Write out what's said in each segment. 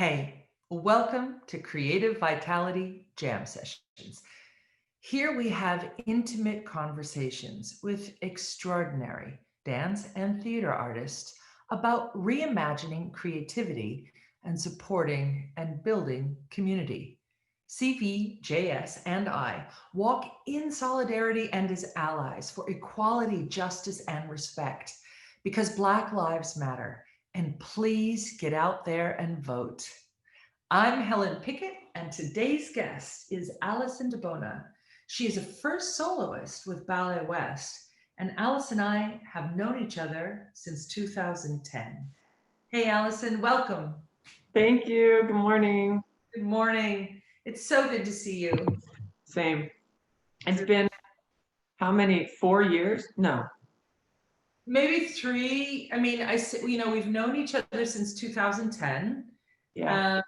Hey, welcome to Creative Vitality Jam Sessions. Here we have intimate conversations with extraordinary dance and theater artists about reimagining creativity and supporting and building community. CVJS and I walk in solidarity and as allies for equality, justice, and respect because Black Lives Matter. And please get out there and vote. I'm Helen Pickett, and today's guest is Allison DeBona. She is a first soloist with Ballet West, and Alice and I have known each other since 2010. Hey, Allison, welcome. Thank you. Good morning. Good morning. It's so good to see you. Same. It's been how many? 4 years? No. Maybe 3. I mean, we've known each other since 2010. Yeah.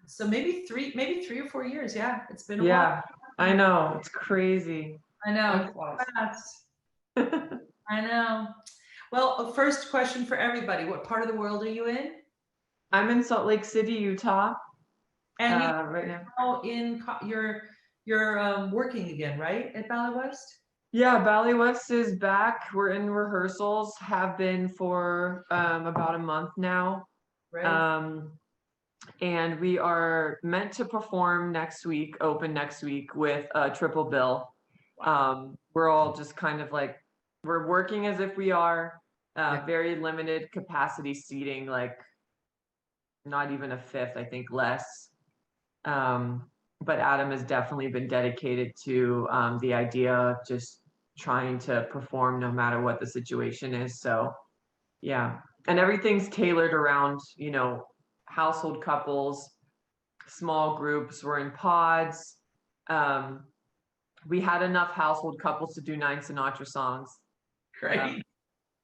So maybe 3 or 4 years. Yeah, it's been a while. Yeah, I know. It's crazy. I know. Fast. I know. Well, a first question for everybody. What part of the world are you in? I'm in Salt Lake City, Utah. And right now. You're working again, right? At Ballet West? Yeah, Ballet West is back. We're in rehearsals, have been for about a month now. Right. And we are meant to perform next week, open next week with a triple bill. We're all just kind of like, we're working as if we are very limited capacity seating, like not even a fifth, I think less. But Adam has definitely been dedicated to the idea of just trying to perform no matter what the situation is. So yeah, and everything's tailored around, household couples, small groups. We're in pods. We had enough household couples to do 9 Sinatra songs. Great.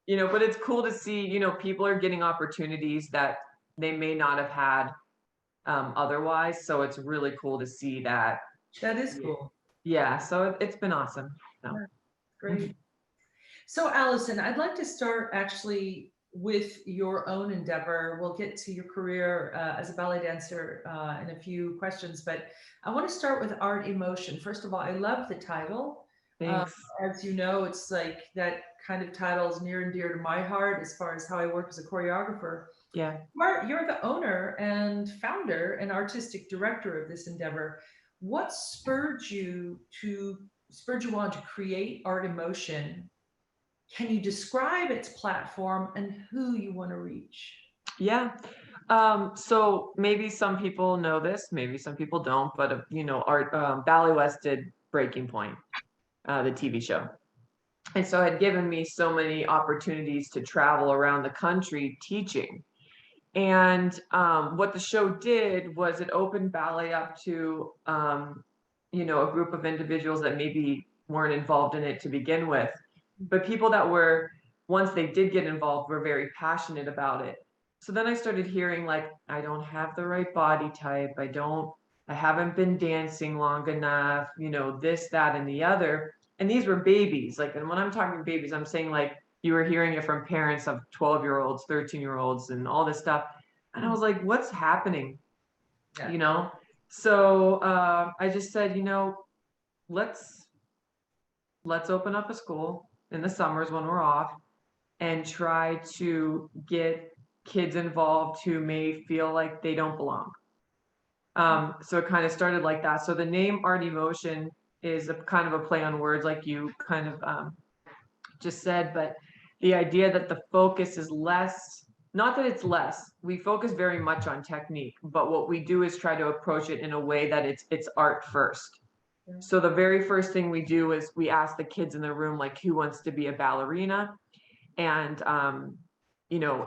But it's cool to see, people are getting opportunities that they may not have had otherwise. So it's really cool to see that. That is cool. Yeah, so it's been awesome. So. Great. So Allison, I'd like to start actually with your own endeavor. We'll get to your career as a ballet dancer in a few questions, but I want to start with artÉmotion. First of all, I love the title. Thanks. As you know, it's like that kind of title is near and dear to my heart as far as how I work as a choreographer. Yeah. You're the owner and founder and artistic director of this endeavor. What spurred you on to create artÉmotion? Can you describe its platform and who you want to reach? Yeah. So maybe some people know this, maybe some people don't, but Ballet West did Breaking Pointe, the TV show. And so it had given me so many opportunities to travel around the country teaching. And what the show did was it opened ballet up to, a group of individuals that maybe weren't involved in it to begin with. But people that were, once they did get involved, were very passionate about it. So then I started hearing like, I don't have the right body type. I haven't been dancing long enough, this, that, and the other. And these were babies. Like, and when I'm talking babies, I'm saying like, you were hearing it from parents of 12-year-olds, 13-year-olds, and all this stuff. And I was like, what's happening? Yeah. So I just said, let's open up a school in the summers when we're off and try to get kids involved who may feel like they don't belong. So it kind of started like that. So the name artÉmotion is a kind of a play on words, like you kind of just said, but the idea that the focus is less, not that it's less, we focus very much on technique, but what we do is try to approach it in a way that it's art first. Yeah. So the very first thing we do is we ask the kids in the room, like, who wants to be a ballerina? And,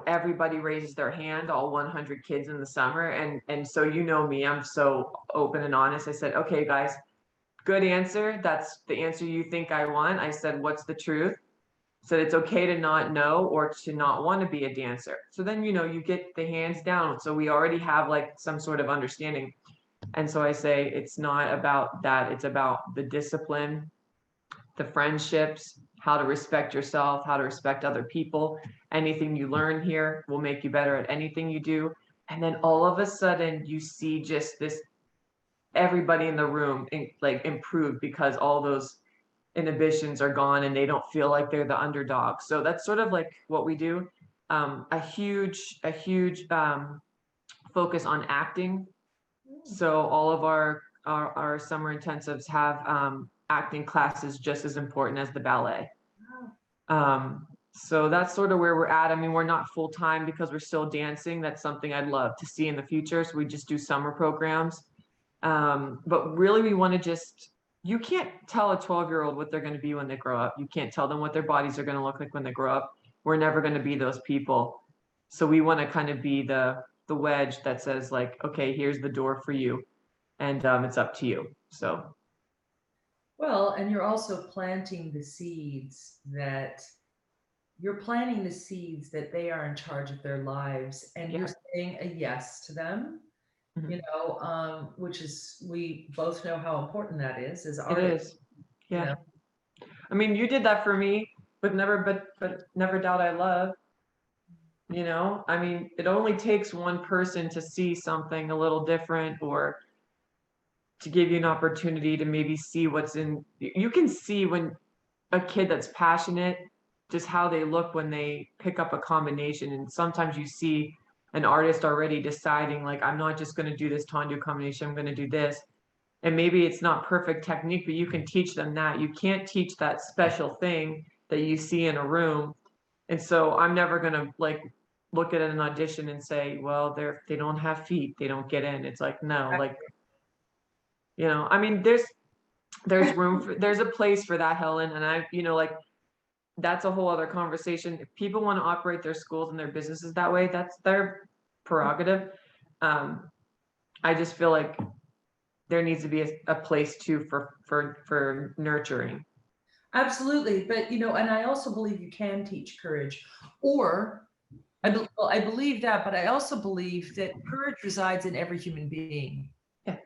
everybody raises their hand, all 100 kids in the summer. And so, me, I'm so open and honest. I said, okay, guys, good answer. That's the answer you think I want. I said, what's the truth? So it's okay to not know or to not want to be a dancer. So then, you get the hands down. So we already have like some sort of understanding. And so I say, it's not about that. It's about the discipline, the friendships, how to respect yourself, how to respect other people. Anything you learn here will make you better at anything you do. And then all of a sudden you see just this, everybody in the room like improve because all those inhibitions are gone and they don't feel like they're the underdog. So that's sort of like what we do. A huge focus on acting. So all of our summer intensives have acting classes just as important as the ballet. So that's sort of where we're at. I mean, we're not full time because we're still dancing. That's something I'd love to see in the future. So we just do summer programs. But really we want to just, you can't tell a 12-year-old what they're going to be when they grow up. You can't tell them what their bodies are going to look like when they grow up. We're never going to be those people. So we want to kind of be the wedge that says like, okay, here's the door for you. And it's up to you. So. Well, and you're also planting the seeds that they are in charge of their lives, and Yeah. you're saying a yes to them, Mhm. you know, which is, we both know how important that is as It artists. is. Yeah. You know? I mean, you did that for me, but never doubt I love. You know, I mean, it only takes one person to see something a little different or to give you an opportunity to maybe see what's in. You can see when a kid that's passionate, just how they look when they pick up a combination. And sometimes you see an artist already deciding, like, I'm not just going to do this tendu combination, I'm going to do this. And maybe it's not perfect technique, but you can teach them that. You can't teach that special thing that you see in a room. And so I'm never going to like look at an audition and say, well, they don't have feet, they don't get in. It's like, no, like, you know, I mean, there's room for, there's a place for that, Helen. And I, you know, like, that's a whole other conversation. If people want to operate their schools and their businesses that way, that's their prerogative. I just feel like there needs to be a place too for nurturing. Absolutely. But, you know, and I also believe you can teach courage, or I believe that, but I also believe that courage resides in every human being. Yeah.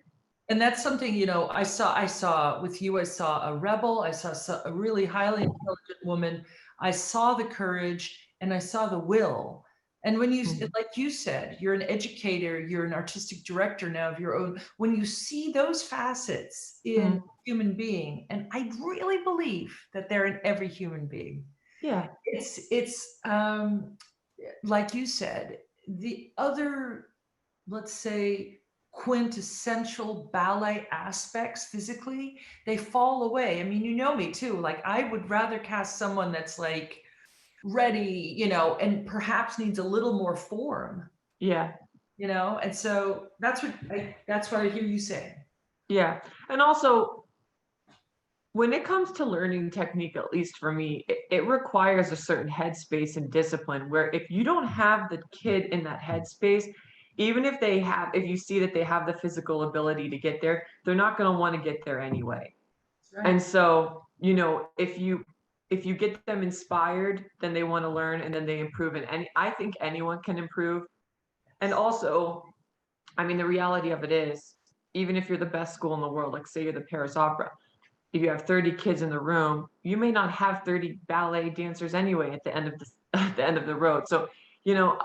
And that's something, you know, I saw with you, I saw a rebel, I saw a really highly intelligent woman. I saw the courage and I saw the will. And when you, like you said, you're an educator, you're an artistic director now of your own. When you see those facets in human being, and I really believe that they're in every human being. Yeah. It's like you said, the other, let's say, quintessential ballet aspects physically, they fall away. I mean, you know me too. Like, I would rather cast someone that's like ready, you know, and perhaps needs a little more form. Yeah. You know, and so that's what I hear you saying. Yeah. And also, when it comes to learning technique, at least for me, it requires a certain headspace and discipline where if you don't have the kid in that headspace, even if if you see that they have the physical ability to get there, they're not going to want to get there anyway. Right. And so, you know, if you get them inspired, then they want to learn and then they improve. And I think anyone can improve. And also, I mean, the reality of it is, even if you're the best school in the world, like say you're the Paris Opera, if you have 30 kids in the room, you may not have 30 ballet dancers anyway at the end of the road. So, you know,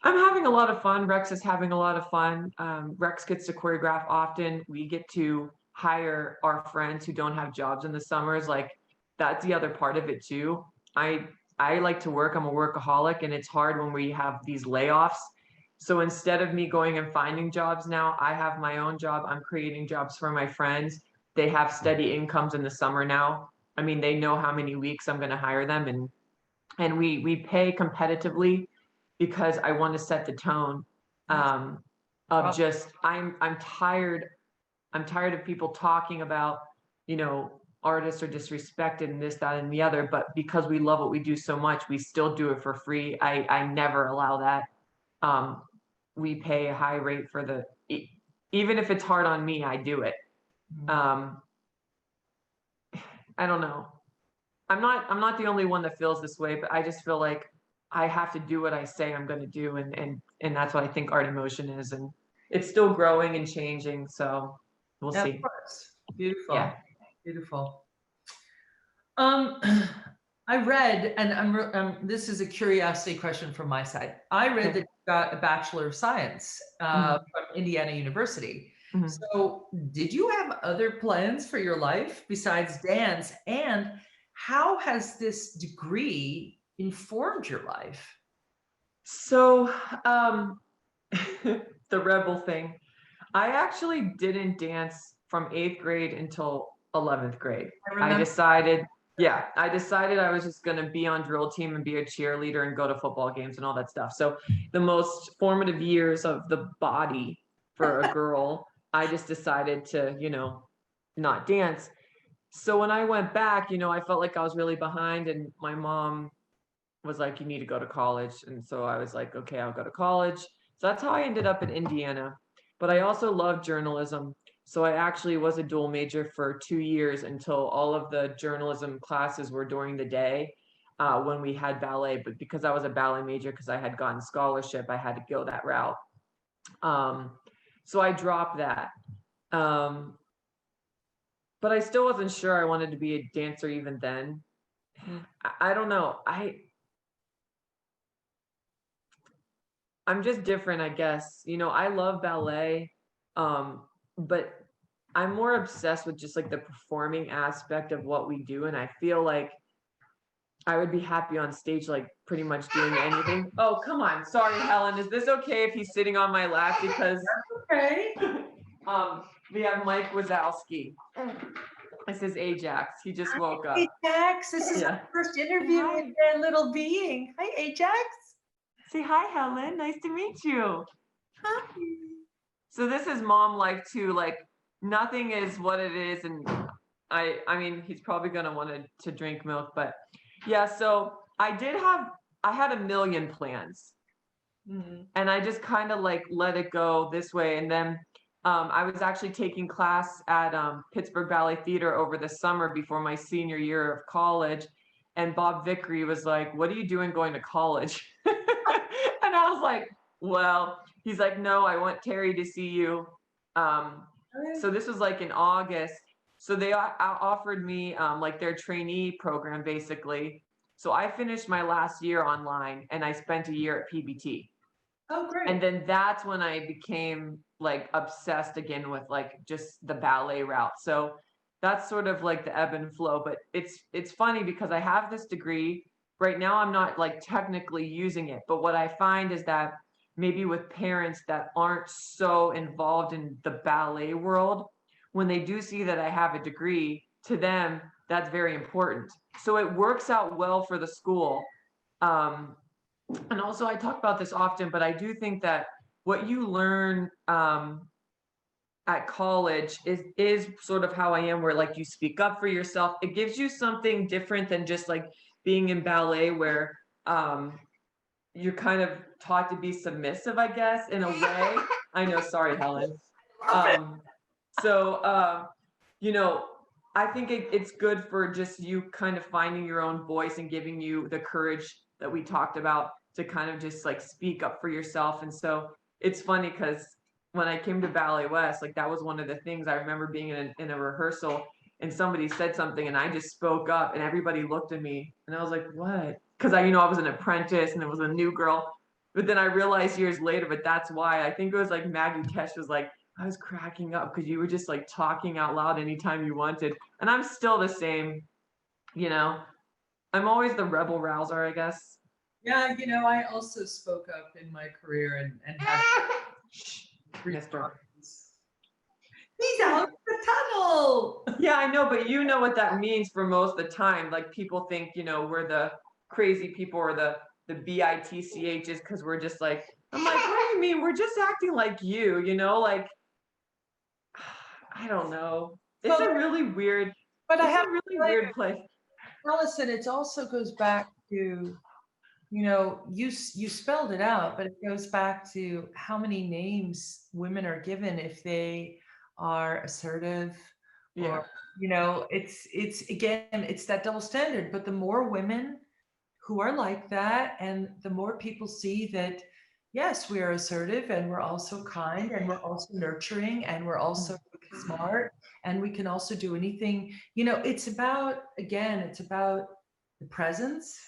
I'm having a lot of fun. Rex is having a lot of fun. Rex gets to choreograph often. We get to hire our friends who don't have jobs in the summers. Like, that's the other part of it too. I like to work. I'm a workaholic, and it's hard when we have these layoffs. So instead of me going and finding jobs now, I have my own job. I'm creating jobs for my friends. They have steady incomes in the summer now. I mean, they know how many weeks I'm going to hire them, and we pay competitively because I want to set the tone of just I'm tired of people talking about, you know, artists are disrespected and this, that, and the other, but because we love what we do so much, we still do it for free. I never allow that. We pay a high rate for even if it's hard on me, I do it. I don't know. I'm not the only one that feels this way, but I just feel like I have to do what I say I'm going to do, and that's what I think artÉmotion is, and it's still growing and changing. So we'll see. Of course. Beautiful. Yeah. Beautiful. I read, and this is a curiosity question from my side. I read that you got a Bachelor of Science from Indiana University. So did you have other plans for your life besides dance? And how has this degree informed your life? So, the rebel thing. I actually didn't dance from 8th grade until 11th grade. I decided I was just going to be on drill team and be a cheerleader and go to football games and all that stuff. So the most formative years of the body for a girl, I just decided to, not dance. So when I went back, I felt like I was really behind, and my mom was like, you need to go to college. And so I was like, okay, I'll go to college. So that's how I ended up in Indiana. But I also love journalism. So I actually was a dual major for 2 years until all of the journalism classes were during the day when we had ballet. But because I was a ballet major, because I had gotten scholarship, I had to go that route. So I dropped that. But I still wasn't sure I wanted to be a dancer even then. I don't know. I'm just different, I guess. I love ballet, but I'm more obsessed with just like the performing aspect of what we do. And I feel like I would be happy on stage, like pretty much doing anything. Oh, come on. Sorry, Helen. Is this okay if he's sitting on my lap? Because Okay. we have Mike Wazowski. This is Ajax. He just woke up. Ajax, this is our first interview with their little being. Hi, Ajax. Say hi, Helen. Nice to meet you. Hi. So this is mom life too. Like nothing is what it is, and I mean he's probably gonna want to drink milk, but yeah. So I had a million plans, and I just kind of like let it go this way, and then I was actually taking class at Pittsburgh Ballet Theater over the summer before my senior year of college, and Bob Vickery was like, "What are you doing going to college?" And I was like, well, he's like, no, I want Terry to see you. So this was like in August. So they offered me like their trainee program, basically. So I finished my last year online and I spent a year at PBT. Oh, great. And then that's when I became like obsessed again with like just the ballet route. So that's sort of like the ebb and flow. But it's funny because I have this degree. Right now, I'm not like technically using it, but what I find is that maybe with parents that aren't so involved in the ballet world, when they do see that I have a degree, to them, that's very important. So it works out well for the school. And also I talk about this often, but I do think that what you learn at college is sort of how I am, where like you speak up for yourself. It gives you something different than just like being in ballet where you're kind of taught to be submissive, I guess, in a way. I know, sorry, Helen. I think it's good for just you kind of finding your own voice and giving you the courage that we talked about to kind of just like speak up for yourself. And so it's funny because when I came to Ballet West, like that was one of the things I remember being in a rehearsal and somebody said something and I just spoke up and everybody looked at me and I was like, what? Because I was an apprentice and it was a new girl. But then I realized years later, but that's why. I think it was like Maggie Tesh was like, I was cracking up because you were just like talking out loud anytime you wanted. And I'm still the same, I'm always the rebel rouser, I guess. Yeah, I also spoke up in my career and had He's out the tunnel. Yeah, I know, but you know what that means for most of the time. Like people think, we're the crazy people or the bitchs because we're just like, I'm like, what do you mean? We're just acting like you, like, I don't know. It's a really weird, but I have a really weird place. Allison, it also goes back to, you spelled it out, but it goes back to how many names women are given if they are assertive, or it's that double standard. But the more women who are like that, and the more people see that, yes, we are assertive and we're also kind and we're also nurturing and we're also smart and we can also do anything, it's about the presence.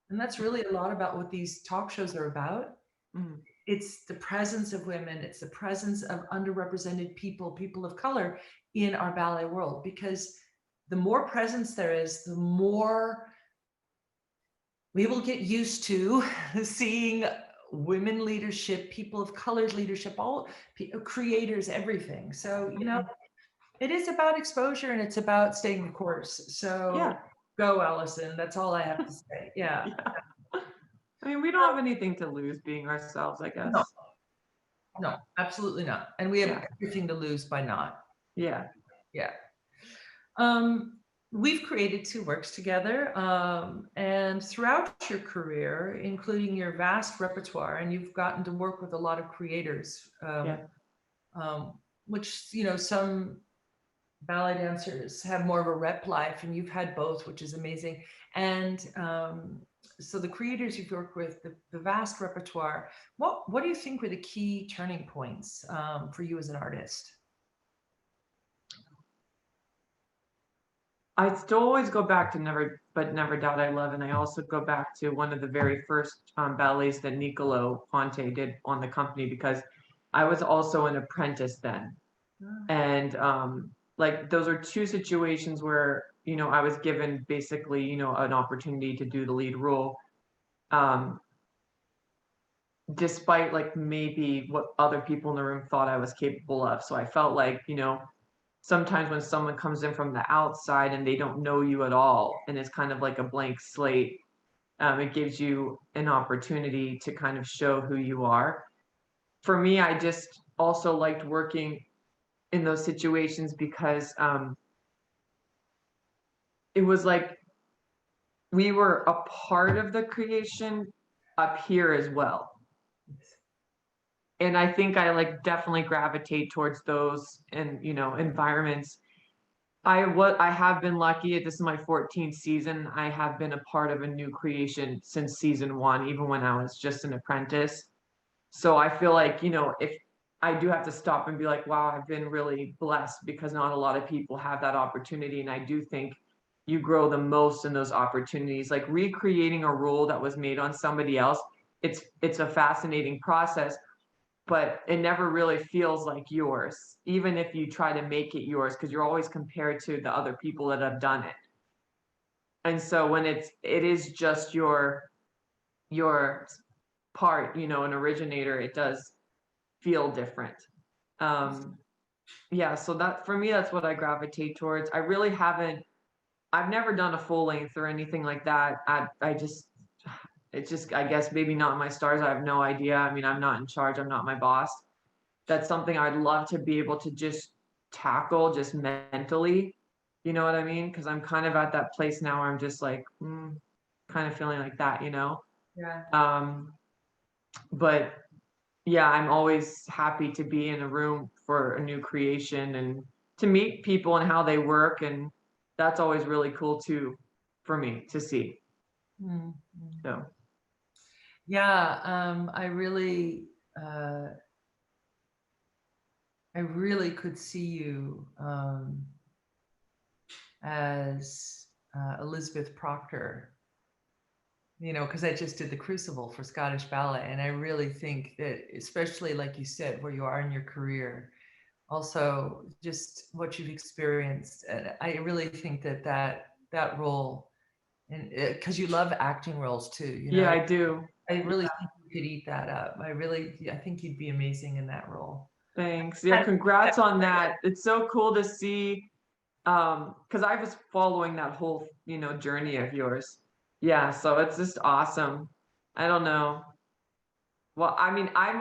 And that's really a lot about what these talk shows are about. Mm. It's the presence of women. It's the presence of underrepresented people, people of color in our ballet world, because the more presence there is, the more we will get used to seeing women leadership, people of color leadership, all creators, everything. So, you know, it is about exposure and it's about staying the course. So Yeah. go, Allison. That's all I have to say. Yeah. Yeah. I mean, we don't have anything to lose being ourselves, I guess. No, no, absolutely not. And we have Yeah. everything to lose by not. Yeah. Yeah. We've created two works together, and throughout your career, including your vast repertoire, and you've gotten to work with a lot of creators, which, you know, some ballet dancers have more of a rep life, and you've had both, which is amazing. And so the creators you've worked with, the vast repertoire, what do you think were the key turning points for you as an artist? I still always go back to Never Doubt I Love, and I also go back to one of the very first ballets that Niccolo Ponte did on the company, because I was also an apprentice then. And like those are two situations where, you know, I was given basically, you know, an opportunity to do the lead role, despite like maybe what other people in the room thought I was capable of. So I felt like, you know, sometimes when someone comes in from the outside and they don't know you at all, and it's kind of like a blank slate, it gives you an opportunity to kind of show who you are. For me, I just also liked working in those situations because it was like we were a part of the creation up here as well. And I think I like definitely gravitate towards those and, you know, environments. I have been lucky. This is my 14th season. I have been a part of a new creation since season 1, even when I was just an apprentice. So I feel like, you know, if I do have to stop and be like, wow, I've been really blessed, because not a lot of people have that opportunity. And I do think you grow the most in those opportunities. Like recreating a role that was made on somebody else, it's a fascinating process, but it never really feels like yours, even if you try to make it yours, because you're always compared to the other people that have done it. And so when it is just your part, you know, an originator, it does feel different. Yeah, so that for me, that's what I gravitate towards. I've never done a full length or anything like that. It's just, I guess maybe not my stars. I have no idea. I mean, I'm not in charge. I'm not my boss. That's something I'd love to be able to just tackle just mentally. You know what I mean? Because I'm kind of at that place now where I'm just like, kind of feeling like that, you know? Yeah. But yeah, I'm always happy to be in a room for a new creation and to meet people and how they work. And that's always really cool too, for me to see. So. Yeah, I really could see you as Elizabeth Proctor, you know, because I just did the Crucible for Scottish Ballet, and I really think that, especially like you said, where you are in your career, also just what you've experienced, and I really think that role, and because you love acting roles too, you know. Yeah, I do. I really think you could eat that up. I think you'd be amazing in that role. Thanks. Yeah, congrats on that. It's so cool to see, because I was following that whole, you know, journey of yours. Yeah, so it's just awesome. I don't know. Well, I mean, I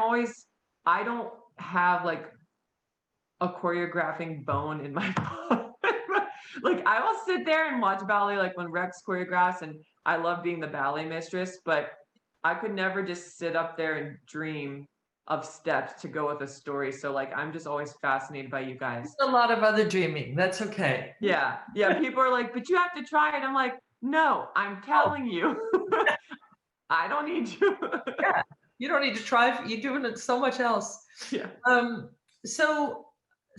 don't have like a choreographing bone in my bone. Like I will sit there and watch ballet, like when Rex choreographs, and I love being the ballet mistress, but I could never just sit up there and dream of steps to go with a story. So like I'm just always fascinated by you guys. There's a lot of other dreaming. That's okay. Yeah. Yeah. People are like, but you have to try it. I'm like, no, I'm telling you. I don't need you. Yeah. You don't need to try. You're doing it so much else. Yeah. So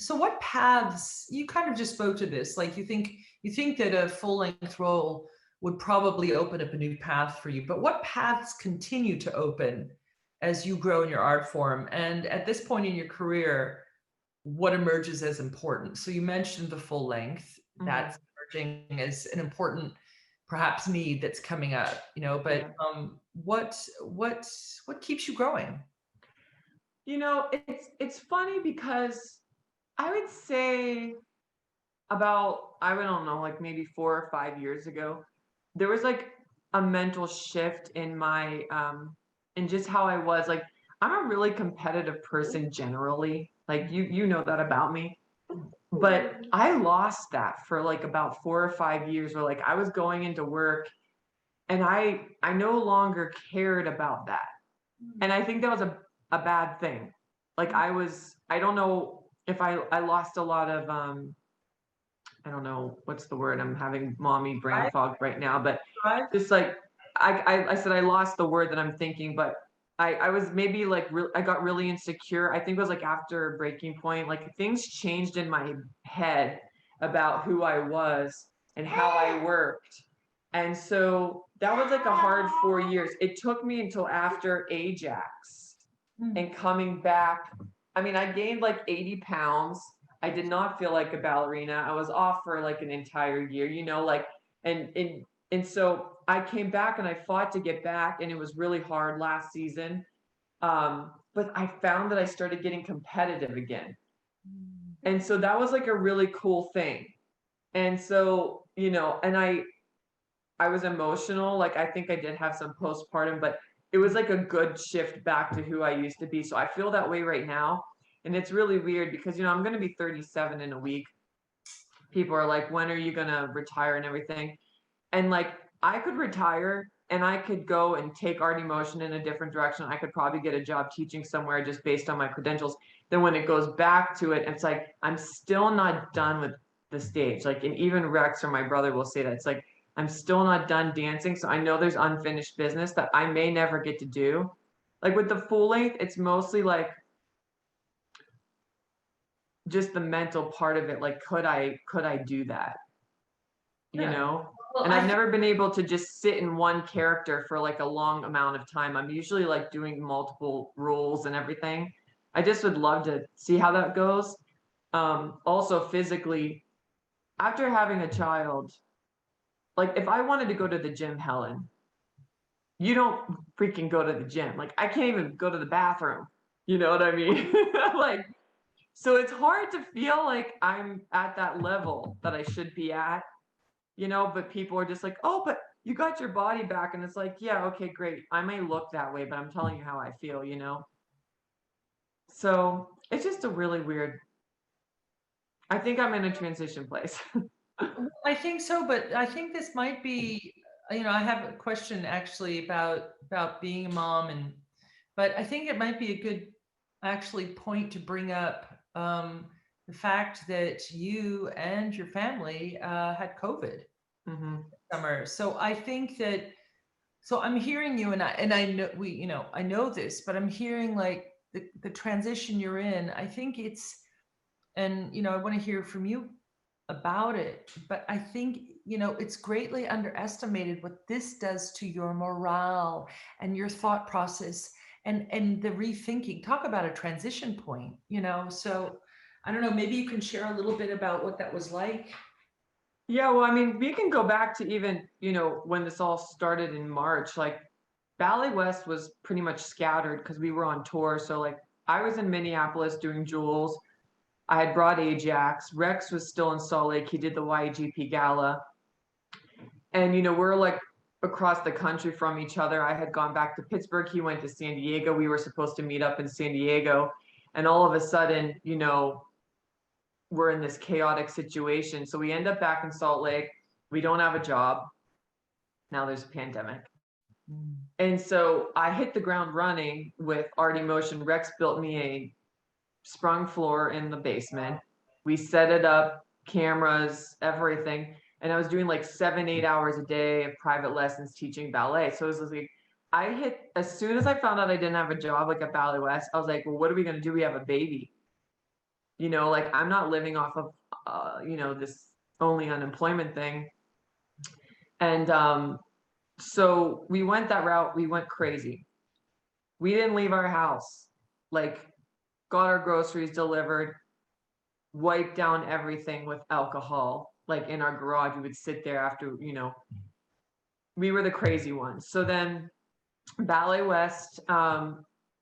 what paths, you kind of just spoke to this, like you think that a full-length role would probably open up a new path for you. But what paths continue to open as you grow in your art form? And at this point in your career, what emerges as important? So you mentioned the full length, that's emerging as an important, perhaps, need that's coming up, you know, but what keeps you growing? You know, it's funny because I would say about, I don't know, like maybe 4 or 5 years ago, there was like a mental shift in my in just how I was. Like, I'm a really competitive person generally. Like, you know that about me. But I lost that for like about 4 or 5 years, where like I was going into work and I no longer cared about that. And I think that was a bad thing. Like, I don't know if I lost a lot of I don't know what's the word. I'm having mommy brain fog right now, but just like I said, I lost the word that I'm thinking, but I was maybe like I got really insecure. I think it was like after Breaking Pointe, like things changed in my head about who I was and how I worked. And so that was like a hard 4 years. It took me until after Ajax and coming back. I mean, I gained like 80 pounds. I did not feel like a ballerina. I was off for like an entire year, you know, like, and so I came back and I fought to get back, and it was really hard last season. But I found that I started getting competitive again. And so that was like a really cool thing. And so, you know, and I was emotional. Like, I think I did have some postpartum, but it was like a good shift back to who I used to be. So I feel that way right now. And it's really weird because, you know, I'm going to be 37 in a week. People are like, when are you going to retire and everything? And like, I could retire and I could go and take artÉmotion in a different direction. I could probably get a job teaching somewhere just based on my credentials. Then when it goes back to it, it's like, I'm still not done with the stage. Like, and even Rex or my brother will say that. It's like, I'm still not done dancing. So I know there's unfinished business that I may never get to do. Like with the full length, it's mostly like just the mental part of it. Like, could I do that? You know? Well, And I've never been able to just sit in one character for like a long amount of time. I'm usually like doing multiple roles and everything. I just would love to see how that goes. Also physically, after having a child, like if I wanted to go to the gym, Helen, you don't freaking go to the gym. Like, I can't even go to the bathroom. You know what I mean? Like, so it's hard to feel like I'm at that level that I should be at, you know, but people are just like, oh, but you got your body back. And it's like, yeah, okay, great. I may look that way, but I'm telling you how I feel, you know? So it's just a really weird, I think I'm in a transition place. I think so, but I think this might be, you know, I have a question actually about being a mom, and but I think it might be a good actually point to bring up the fact that you and your family had COVID summer. So I think that, so I'm hearing you, and I know we, you know, I know this, but I'm hearing like the transition you're in. I think it's, and you know, I want to hear from you about it, but I think, you know, it's greatly underestimated what this does to your morale and your thought process and the rethinking. Talk about a transition point, you know. So I don't know, maybe you can share a little bit about what that was like. Yeah, well, I mean, we can go back to even, you know, when this all started in March. Like, Ballet West was pretty much scattered because we were on tour. So like, I was in Minneapolis doing Jewels. I had brought Ajax. Rex was still in Salt Lake. He did the YGP gala. And, you know, we're like across the country from each other. I had gone back to Pittsburgh. He went to San Diego. We were supposed to meet up in San Diego. And all of a sudden, you know, we're in this chaotic situation. So we end up back in Salt Lake. We don't have a job. Now there's a pandemic. And so I hit the ground running with artÉmotion. Rex built me a sprung floor in the basement. We set it up, cameras, everything. And I was doing like 7, 8 hours a day of private lessons teaching ballet. So it was like, I hit, as soon as I found out I didn't have a job like at Ballet West, I was like, well, what are we going to do? We have a baby. You know, like, I'm not living off of, you know, this only unemployment thing. And so we went that route. We went crazy. We didn't leave our house. Like, got our groceries delivered, wiped down everything with alcohol. Like in our garage, we would sit there after, you know, we were the crazy ones. So then Ballet West,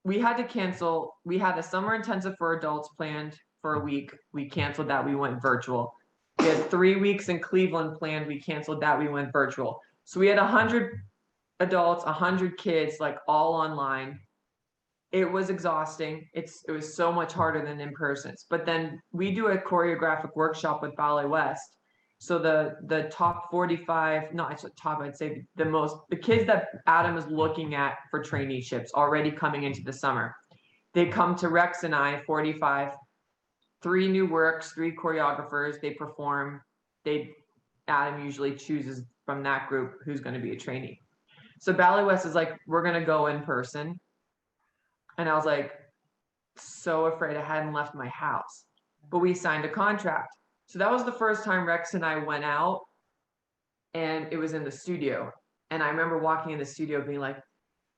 we had to cancel. We had a summer intensive for adults planned for a week. We canceled that. We went virtual. We had 3 weeks in Cleveland planned. We canceled that. We went virtual. So we had 100 adults, 100 kids, like all online. It was exhausting. It was so much harder than in person. But then we do a choreographic workshop with Ballet West. So the top 45, not top, I'd say the kids that Adam is looking at for traineeships already coming into the summer. They come to Rex and I, 45, 3 new works, 3 choreographers, they perform. Adam usually chooses from that group who's going to be a trainee. So Ballet West is like, we're going to go in person. And I was like, so afraid. I hadn't left my house, but we signed a contract. So that was the first time Rex and I went out, and it was in the studio. And I remember walking in the studio being like,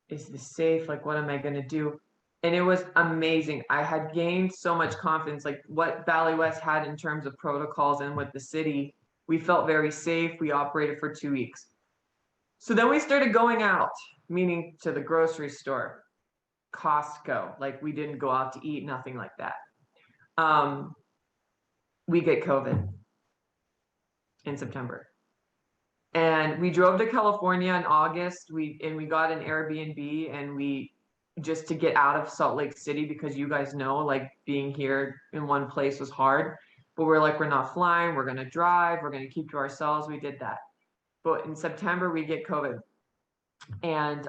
is this safe? Like, what am I going to do? And it was amazing. I had gained so much confidence, like what Ballet West had in terms of protocols and with the city. We felt very safe. We operated for 2 weeks. So then we started going out, meaning to the grocery store, Costco. Like, we didn't go out to eat, nothing like that. We get COVID in September. And we drove to California in August. We got an Airbnb, and we just to get out of Salt Lake City, because you guys know, like, being here in one place was hard. But we're like, we're not flying, we're gonna drive, we're gonna keep to ourselves. We did that. But in September we get COVID. And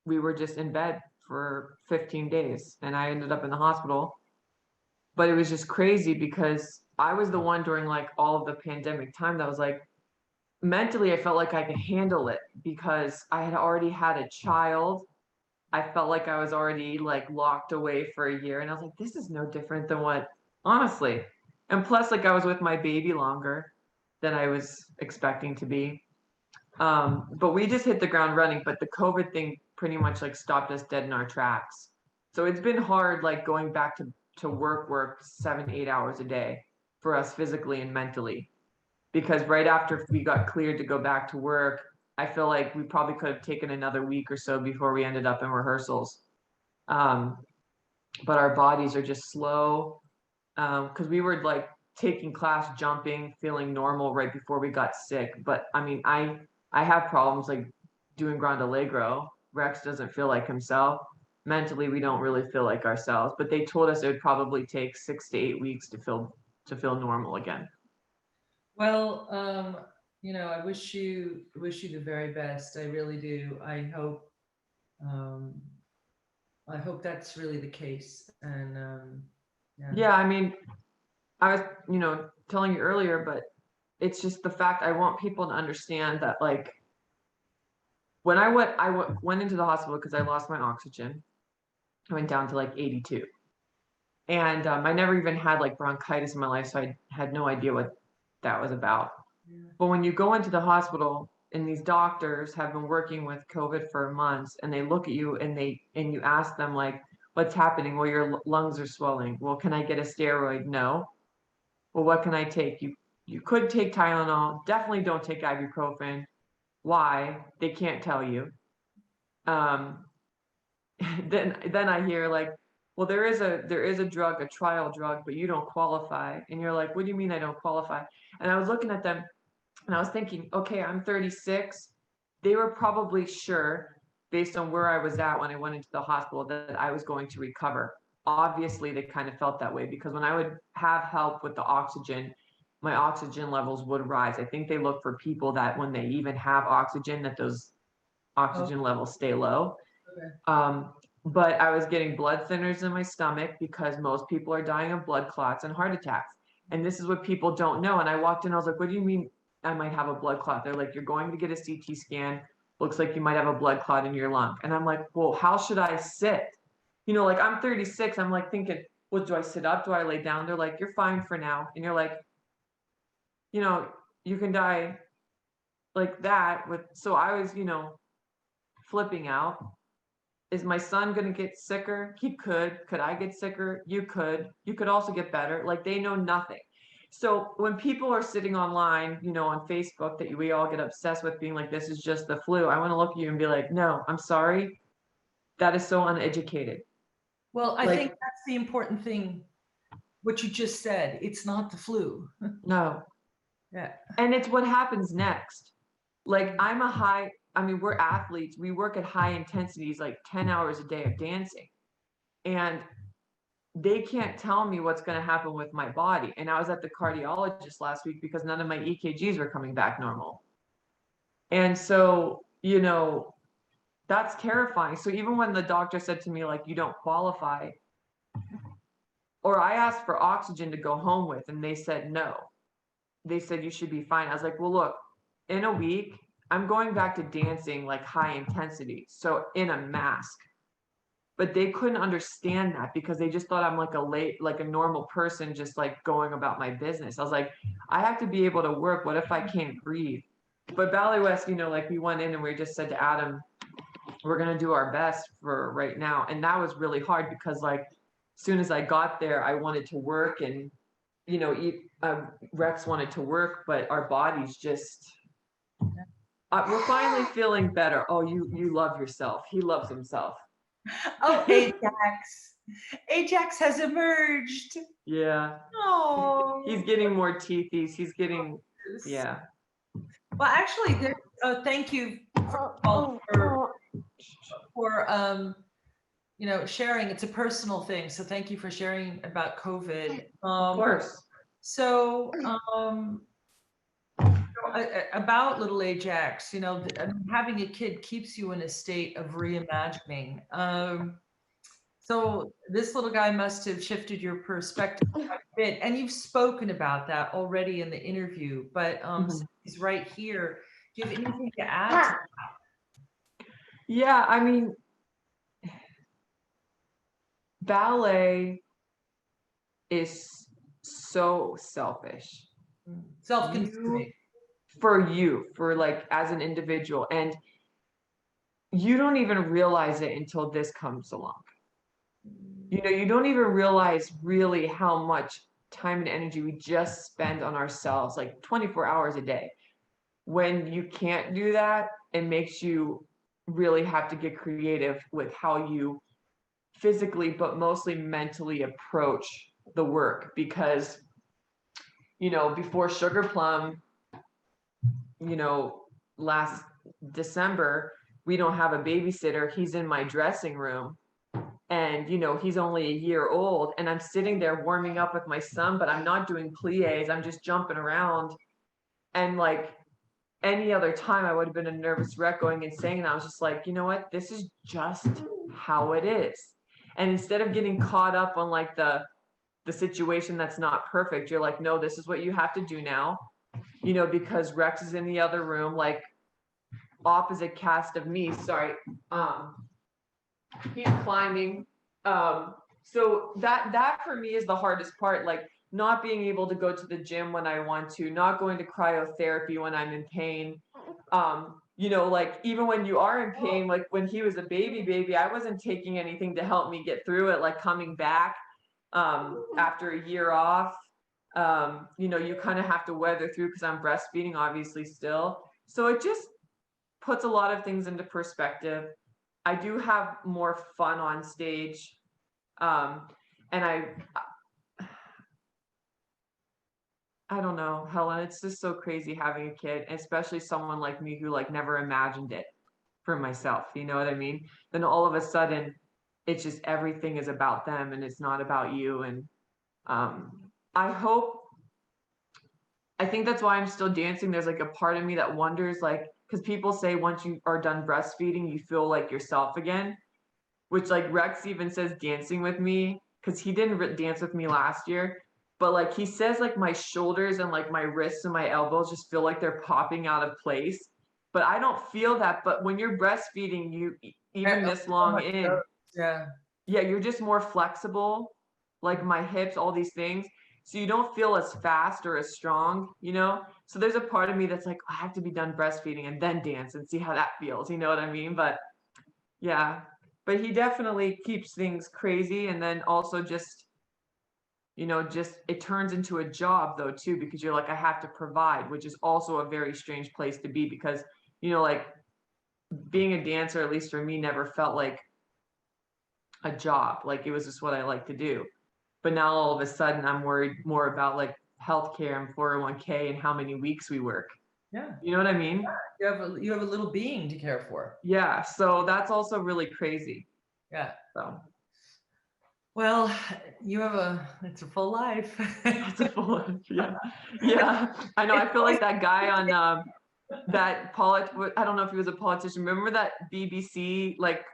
we were just in bed for 15 days, and I ended up in the hospital. But it was just crazy because I was the one during like all of the pandemic time that was like, mentally, I felt like I could handle it because I had already had a child. I felt like I was already like locked away for a year. And I was like, this is no different than what, honestly. And plus, like, I was with my baby longer than I was expecting to be. But we just hit the ground running. But the COVID thing pretty much like stopped us dead in our tracks. So it's been hard, like going back to work 7, 8 hours a day for us physically and mentally. Because right after we got cleared to go back to work, I feel like we probably could have taken another week or so before we ended up in rehearsals. But our bodies are just slow. Because we were like taking class, jumping, feeling normal right before we got sick. But I mean, I have problems like doing Grand Allegro. Rex doesn't feel like himself. Mentally, we don't really feel like ourselves. But they told us it would probably take 6 to 8 weeks to feel normal again. Well, I wish you the very best. I really do. I hope that's really the case. And yeah, I mean, I was, telling you earlier, but it's just the fact I want people to understand that, like, when I went into the hospital because I lost my oxygen. I went down to like 82. And I never even had like bronchitis in my life, so I had no idea what that was about. Yeah. But when you go into the hospital and these doctors have been working with COVID for months, and they look at you and you ask them like, what's happening? Well, your lungs are swelling. Well, can I get a steroid? No. Well, what can I take? You could take Tylenol. Definitely don't take ibuprofen. Why? They can't tell you. Then I hear like, well, there is a drug, a trial drug, but you don't qualify. And you're like, what do you mean I don't qualify? And I was looking at them and I was thinking, okay, I'm 36. They were probably sure, based on where I was at when I went into the hospital, that I was going to recover. Obviously, they kind of felt that way because when I would have help with the oxygen, my oxygen levels would rise. I think they look for people that when they even have oxygen, that those oxygen levels stay low. Okay. But I was getting blood thinners in my stomach because most people are dying of blood clots and heart attacks. And this is what people don't know. And I walked in, I was like, what do you mean I might have a blood clot? They're like, you're going to get a CT scan. Looks like you might have a blood clot in your lung. And I'm like, well, how should I sit? Like, I'm 36. I'm like thinking, well, do I sit up? Do I lay down? They're like, you're fine for now. And you're like, you can die like that with, so I was, flipping out. Is my son going to get sicker? He could. Could I get sicker? You could. You could also get better. Like, they know nothing. So when people are sitting online, on Facebook, that we all get obsessed with being like, this is just the flu, I want to look at you and be like, no, I'm sorry. That is so uneducated. Well, I Like, think that's the important thing, what you just said. It's not the flu. no. Yeah. And it's what happens next. Like, we're athletes. We work at high intensities, like 10 hours a day of dancing. And they can't tell me what's going to happen with my body. And I was at the cardiologist last week because none of my EKGs were coming back normal. And so, that's terrifying. So even when the doctor said to me, like, you don't qualify, or I asked for oxygen to go home with, and they said no. They said you should be fine. I was like, well, look, in a week, I'm going back to dancing like high intensity. So in a mask. But they couldn't understand that because they just thought I'm like a normal person, just like going about my business. I was like, I have to be able to work. What if I can't breathe? But Ballet West, like, we went in and we just said to Adam, we're going to do our best for right now. And that was really hard because, like, as soon as I got there, I wanted to work, and, Rex wanted to work, but our bodies just, we're finally feeling better. Oh, you love yourself. He loves himself. Oh, Ajax. Ajax has emerged. Yeah. Oh. He's getting more teethies. He's getting, yeah. Well, actually, thank you for sharing. It's a personal thing, so thank you for sharing about COVID. Of course. So, about little Ajax, having a kid keeps you in a state of reimagining. So this little guy must have shifted your perspective quite a bit, and you've spoken about that already in the interview. But so he's right here. Do you have anything to add to that? Yeah, I mean, ballet is so selfish. Self-consuming. For like, as an individual, and you don't even realize it until this comes along. You don't even realize really how much time and energy we just spend on ourselves, like 24 hours a day. When you can't do that, it makes you really have to get creative with how you physically, but mostly mentally, approach the work. Because, before Sugar Plum, last December, we don't have a babysitter. He's in my dressing room, and he's only a year old, and I'm sitting there warming up with my son, but I'm not doing plies. I'm just jumping around. And, like, any other time I would have been a nervous wreck going insane. And I was just like, you know what? This is just how it is. And instead of getting caught up on, like, the situation that's not perfect, you're like, no, this is what you have to do now. Because Rex is in the other room, like, opposite cast of me. Sorry. He's climbing. So that for me is the hardest part. Like, not being able to go to the gym when I want to, not going to cryotherapy when I'm in pain. Like, even when you are in pain, like when he was a baby, I wasn't taking anything to help me get through it, like coming back after a year off. You kind of have to weather through because I'm breastfeeding, obviously, still. So it just puts a lot of things into perspective. I do have more fun on stage. And I don't know, Helen, it's just so crazy having a kid, especially someone like me who, like, never imagined it for myself. You know what I mean? Then all of a sudden, it's just everything is about them and it's not about you. And I think that's why I'm still dancing. There's, like, a part of me that wonders, like, because people say once you are done breastfeeding, you feel like yourself again, which, like, Rex even says dancing with me, because he didn't dance with me last year. But, like, he says, like, my shoulders and, like, my wrists and my elbows just feel like they're popping out of place. But I don't feel that. But when you're breastfeeding, you, even this long in, yeah, you're just more flexible, like my hips, all these things. So you don't feel as fast or as strong, you know? So there's a part of me that's like, I have to be done breastfeeding and then dance and see how that feels. You know what I mean? But yeah, but he definitely keeps things crazy. And then also just, you know, just it turns into a job though, too, because you're like, I have to provide, which is also a very strange place to be because, you know, like being a dancer, at least for me, never felt like a job. Like it was just what I like to do. But now all of a sudden I'm worried more about like healthcare and 401k and how many weeks we work. Yeah. You know what I mean? You have a little being to care for. Yeah. So that's also really crazy. Yeah. So well, it's a full life. it's a full, yeah. Yeah. I know. I feel like that guy on I don't know if he was a politician. Remember that BBC like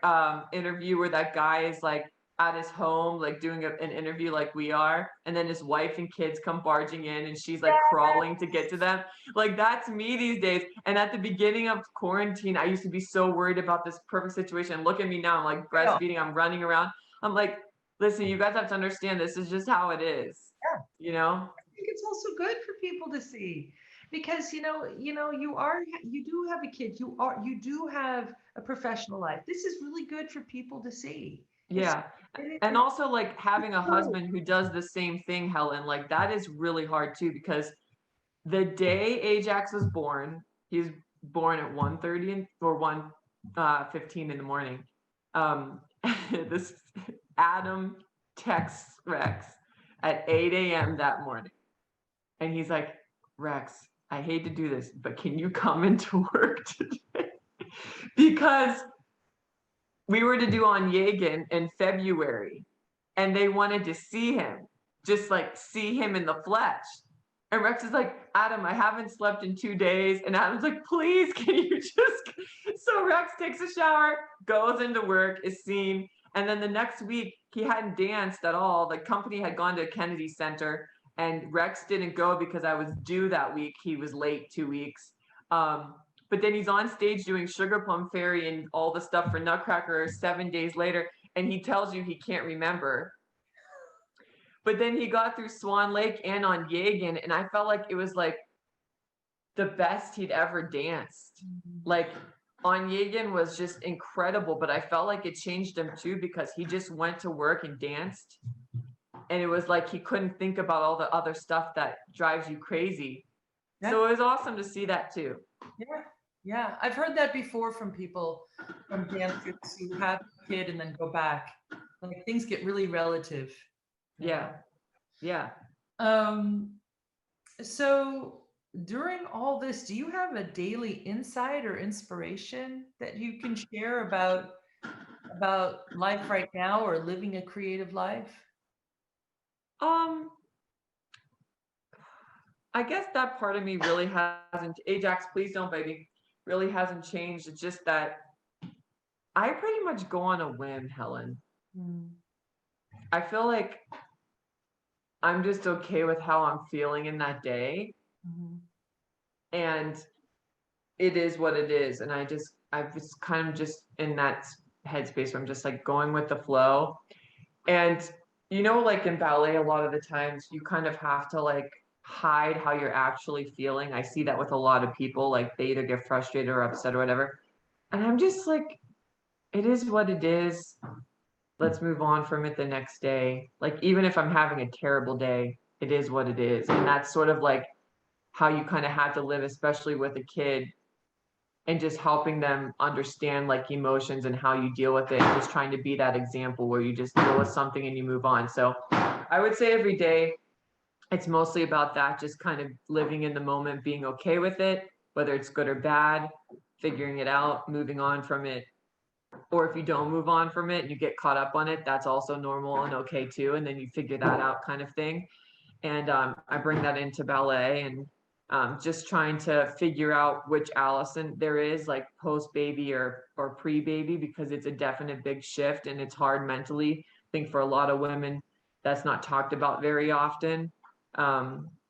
interview where that guy is like at his home, like doing an interview like we are, and then his wife and kids come barging in and she's like crawling to get to them. Like that's me these days. And at the beginning of quarantine, I used to be so worried about this perfect situation. Look at me now, I'm like breastfeeding, I'm running around. I'm like, listen, you guys have to understand this is just how it is. Yeah. You know? I think it's also good for people to see because you do have a kid, you do have a professional life. This is really good for people to see. Yeah. And also like having a husband who does the same thing, Helen, like that is really hard too, because the day Ajax was born, he was born at 1:30 or 1:15 in the morning. This Adam texts Rex at 8 a.m. that morning. And he's like, Rex, I hate to do this, but can you come into work today? Because we were to do on Yagen in February and they wanted to see him, just like see him in the flesh. And Rex is like, Adam, I haven't slept in 2 days. And Adam's like, please, can you just, so Rex takes a shower, goes into work, is seen. And then the next week he hadn't danced at all. The company had gone to Kennedy Center and Rex didn't go because I was due that week. He was late 2 weeks. But then he's on stage doing Sugar Plum Fairy and all the stuff for Nutcracker 7 days later. And he tells you he can't remember. But then he got through Swan Lake and on Yagen. And I felt like it was like the best he'd ever danced. Like on Yagen was just incredible. But I felt like it changed him too, because he just went to work and danced. And it was like he couldn't think about all the other stuff that drives you crazy. Yeah. So it was awesome to see that too. Yeah. Yeah, I've heard that before from people, from dancers who have a kid and then go back. Like things get really relative. Yeah, yeah. So during all this, do you have a daily insight or inspiration that you can share about life right now or living a creative life? I guess that part of me really hasn't. Ajax, please don't, baby. Really hasn't changed. It's just that I pretty much go on a whim, Helen. I feel like I'm just okay with how I'm feeling in that day. And it is what it is. And I've just kind of just in that headspace where I'm just like going with the flow. And, you know, like in ballet, a lot of the times you kind of have to like hide how you're actually feeling. I see that with a lot of people, like they either get frustrated or upset or whatever. And I'm just like, it is what it is. Let's move on from it the next day. Like, even if I'm having a terrible day, it is what it is. And that's sort of like how you kind of have to live, especially with a kid, and just helping them understand like emotions and how you deal with it. And just trying to be that example where you just deal with something and you move on. So I would say every day, it's mostly about that, just kind of living in the moment, being okay with it, whether it's good or bad, figuring it out, moving on from it. Or if you don't move on from it and you get caught up on it, that's also normal and okay too. And then you figure that out kind of thing. And I bring that into ballet and just trying to figure out which Allison there is, like post-baby or pre-baby, because it's a definite big shift and it's hard mentally. I think for a lot of women, that's not talked about very often.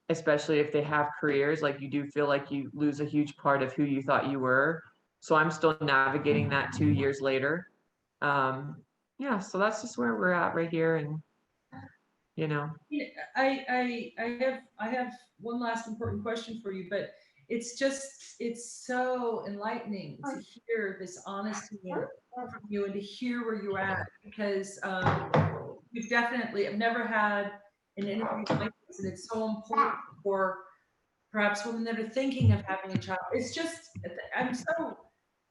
Especially if they have careers, like you do feel like you lose a huge part of who you thought you were. So I'm still navigating that 2 years later. Yeah, so that's just where we're at right here. And you know. I have one last important question for you, but it's so enlightening to hear this honesty from you and to hear where you're at, because we've definitely, I've never had an interview like this, and it's so important for perhaps women that are thinking of having a child. It's just, I'm so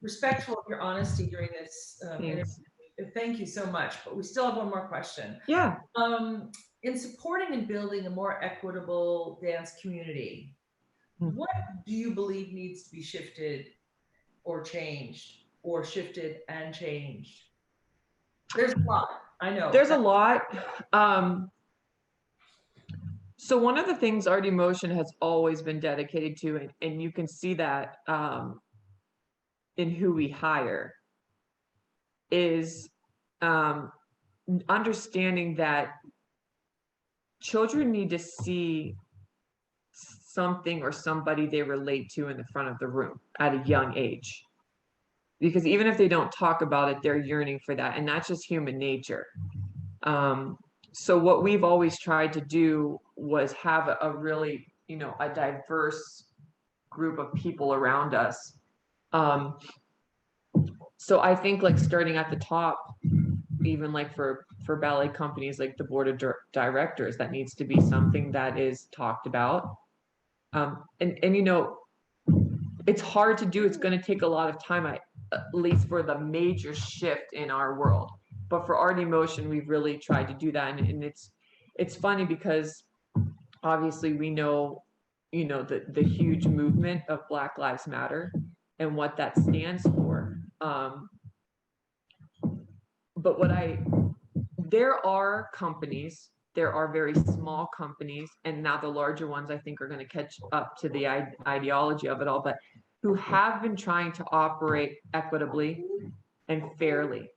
respectful of your honesty during this interview. Thank you so much. But we still have one more question. Yeah. In supporting and building a more equitable dance community, what do you believe needs to be shifted or changed, or shifted and changed? There's a lot. I know. There's a lot. So one of the things artÉmotion has always been dedicated to, and you can see that in who we hire, is understanding that children need to see something or somebody they relate to in the front of the room at a young age. Because even if they don't talk about it, they're yearning for that. And that's just human nature. So what we've always tried to do was have a really, you know, a diverse group of people around us. So I think, like, starting at the top, even like for ballet companies, like the board of directors, that needs to be something that is talked about. And you know, it's hard to do. It's going to take a lot of time, at least for the major shift in our world. But for artÉmotion, we've really tried to do that. And it's funny because obviously we know, you know, the huge movement of Black Lives Matter and what that stands for. But there are companies, there are very small companies, and now the larger ones, I think, are going to catch up to the ideology of it all, but who have been trying to operate equitably and fairly.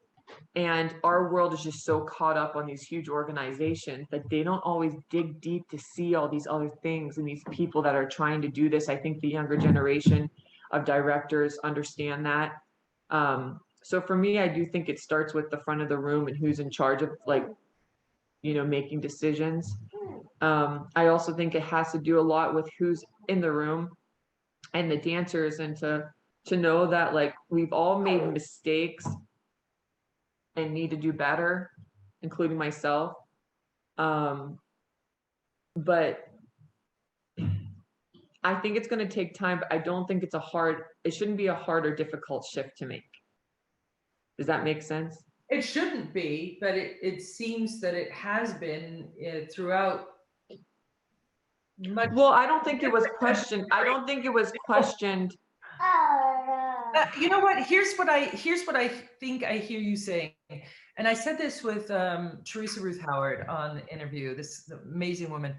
And our world is just so caught up on these huge organizations that they don't always dig deep to see all these other things and these people that are trying to do this. I think the younger generation of directors understand that. So for me, I do think it starts with the front of the room and who's in charge of, like, you know, making decisions. I also think it has to do a lot with who's in the room and the dancers, and to know that, like, we've all made mistakes and need to do better, including myself. But I think it's going to take time, but I don't think it shouldn't be a hard or difficult shift to make. Does that make sense? It shouldn't be, but it seems that it has been throughout. Well, I don't think it was questioned. I don't think it was questioned. You know what? Here's what I think I hear you saying, and I said this with Teresa Ruth Howard on the interview. This amazing woman.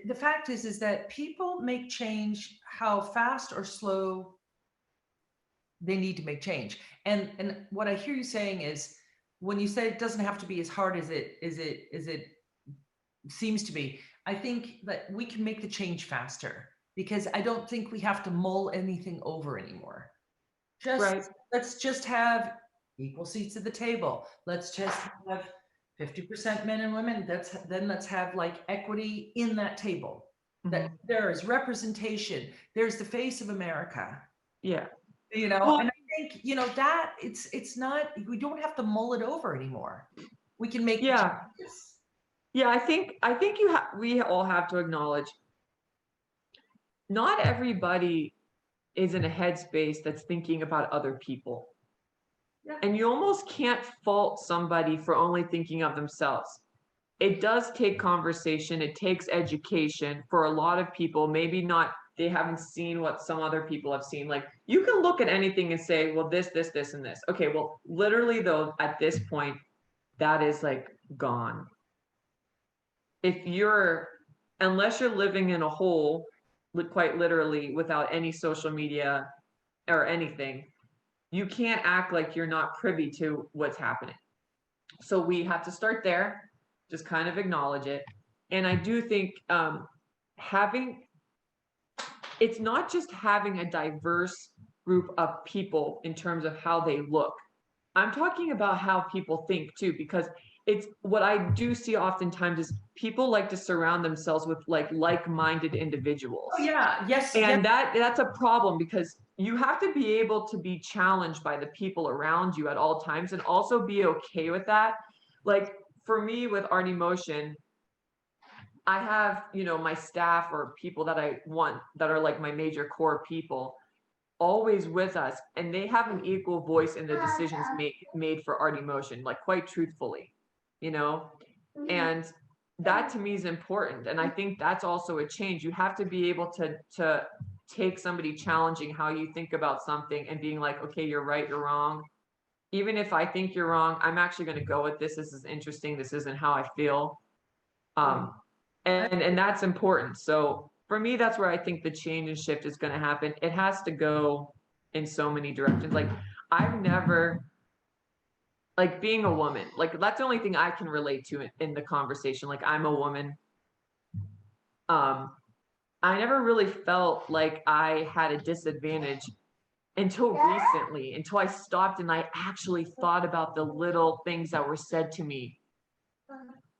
The fact is that people make change how fast or slow they need to make change. And what I hear you saying is, when you say it doesn't have to be as hard as it seems to be, I think that we can make the change faster, because I don't think we have to mull anything over anymore. Let's just have equal seats at the table. Let's just have 50% men and women. Let's have, like, equity in that table. That there is representation. There's the face of America. Yeah. You know, well, and I think, you know, that it's not, we don't have to mull it over anymore. We can make changes. Yeah, I think we all have to acknowledge, not everybody is in a headspace that's thinking about other people. Yeah. And you almost can't fault somebody for only thinking of themselves. It does take conversation. It takes education for a lot of people. Maybe not, they haven't seen what some other people have seen. Like, you can look at anything and say, well, this, and this. Okay, well, literally though, at this point, that is, like, gone. Unless you're living in a hole, quite literally, without any social media or anything, you can't act like you're not privy to what's happening. So we have to start there, just kind of acknowledge it. And I do think it's not just having a diverse group of people in terms of how they look. I'm talking about how people think too, because it's what I do see oftentimes is people like to surround themselves with like-minded individuals. Oh, yeah. Yes. And Yes. that's a problem, because you have to be able to be challenged by the people around you at all times and also be okay with that. Like for me with artÉmotion, I have, you know, my staff or people that I want that are like my major core people always with us, and they have an equal voice in the decisions made for artÉmotion, like quite truthfully, you know? And that to me is important. And I think that's also a change. You have to be able to take somebody challenging how you think about something and being like, okay, you're right, you're wrong. Even if I think you're wrong, I'm actually going to go with this. This is interesting. This isn't how I feel. Um, and that's important. So for me, that's where I think the change and shift is going to happen. It has to go in so many directions. Like I've never, like being a woman, like that's the only thing I can relate to in the conversation. Like I'm a woman. I never really felt like I had a disadvantage until recently, until I stopped and I actually thought about the little things that were said to me.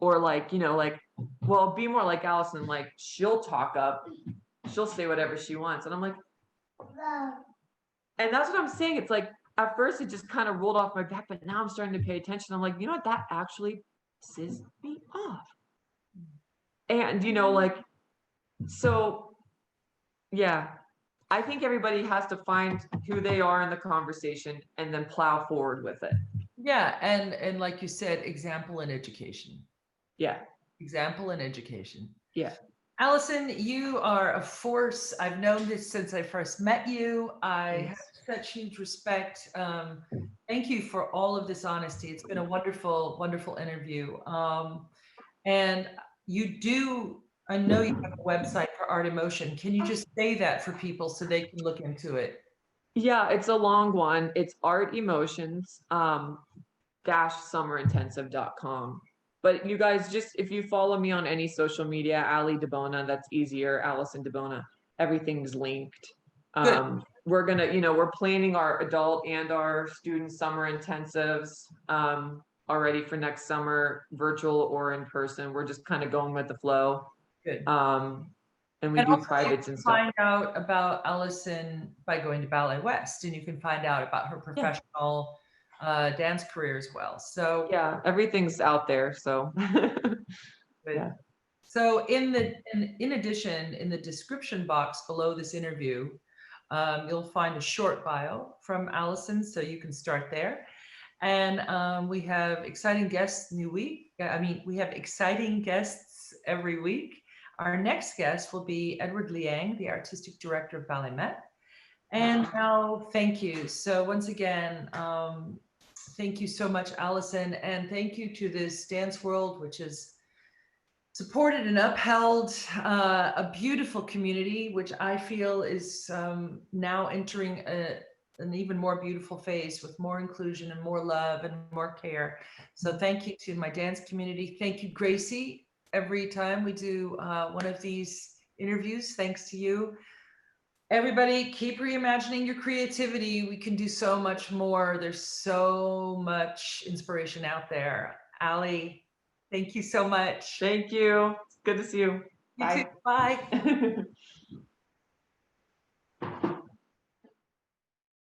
Or like, you know, like, well, be more like Allison, like she'll talk up, she'll say whatever she wants. And I'm like, and that's what I'm saying. It's like, at first it just kind of rolled off my back, but now I'm starting to pay attention. I'm like, you know what, that actually pisses me off. And, you know, like, so yeah, I think everybody has to find who they are in the conversation and then plow forward with it. Yeah. And like you said, example in education. Yeah. Example in education. Yeah. Allison, you are a force. I've known this since I first met you. I have such huge respect. Thank you for all of this honesty. It's been a wonderful, wonderful interview. And you do, I know you have a website for artÉmotion. Can you just say that for people so they can look into it? Yeah, it's a long one. It's artÉmotions summerintensive.com. But you guys, just if you follow me on any social media, Ali DeBona, that's easier, Allison DeBona, everything's linked. We're gonna, you know, we're planning our adult and our student summer intensives already for next summer, virtual or in person. We're just kind of going with the flow. Good. And we do privates and stuff. Find out about Allison by going to Ballet West, and you can find out about her professional dance career as well. So yeah, everything's out there. So yeah. So in addition, in the description box below this interview, you'll find a short bio from Allison, so you can start there. And we have exciting guests we have exciting guests every week. Our next guest will be Edward Liang, the artistic director of Ballet Met. And now, thank you. So once again, thank you so much, Allison, and thank you to this dance world, which has supported and upheld a beautiful community, which I feel is now entering an even more beautiful phase with more inclusion and more love and more care. So thank you to my dance community. Thank you, Gracie. Every time we do one of these interviews, thanks to you. Everybody, keep reimagining your creativity. We can do so much more. There's so much inspiration out there. Ali, thank you so much. Thank you. Good to see you. You too. Bye.